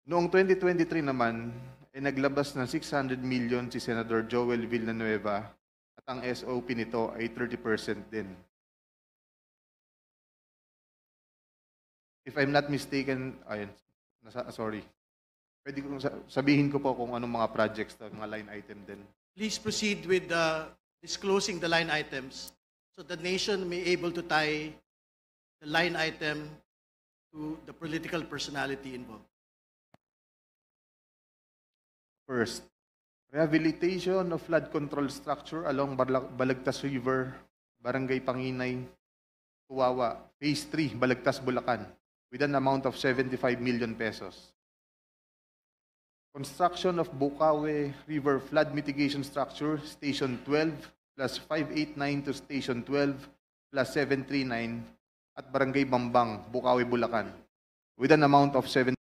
Noong 2023 naman, naglabas ng 600 million si Senator Joel Villanueva at ang SOP nito ay 30% din. If I'm not mistaken, ayun, sorry. Pwede kong sabihin ko po kung anong mga projects to, mga line item din. Please proceed with disclosing the line items so the nation may able to tie the line item to the political personality involved. First, rehabilitation of flood control structure along Balagtas River, Barangay Panginay, Tuwawa, Phase 3, Balagtas, Bulacan, with an amount of 75 million pesos. Construction of Bukawe River Flood Mitigation Structure, Station 12, plus 589 to Station 12, plus 739, at Barangay Bambang, Bukawe, Bulacan, with an amount of 7